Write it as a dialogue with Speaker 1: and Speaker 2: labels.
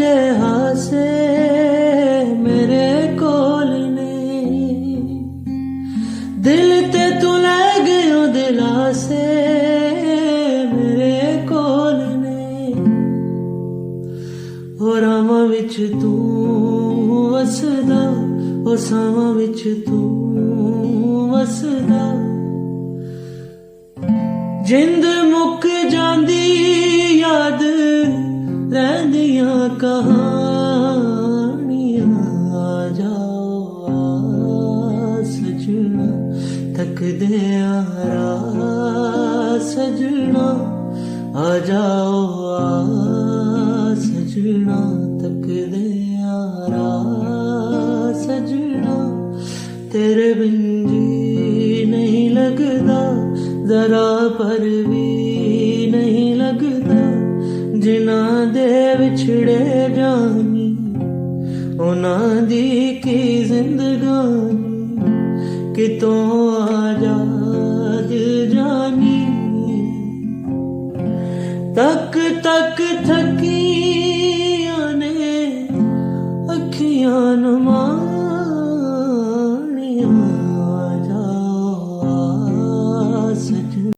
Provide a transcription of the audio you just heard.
Speaker 1: जे हासे मेरे कोल ने, दिल ते तू लै गयो दिलासे मेरे कोल ने। ओ रामा विच तू वसदा, ओ सावां विच तू वसदा, जिंद मुक जांदी याद रहिंदियां कहानियां। आ जाओ आ सजना तकदे यारा सजना, आ जाओ आ सजना तकदे यारा सजना। तेरे बिन जी नहीं लगदा जरा पर भी नहीं लगदा, जिन्हां दे विछड़े जानी उन्हां दी की जिंदगानी। कितों आजाद जानी तक तक थकियां ने अखियां नु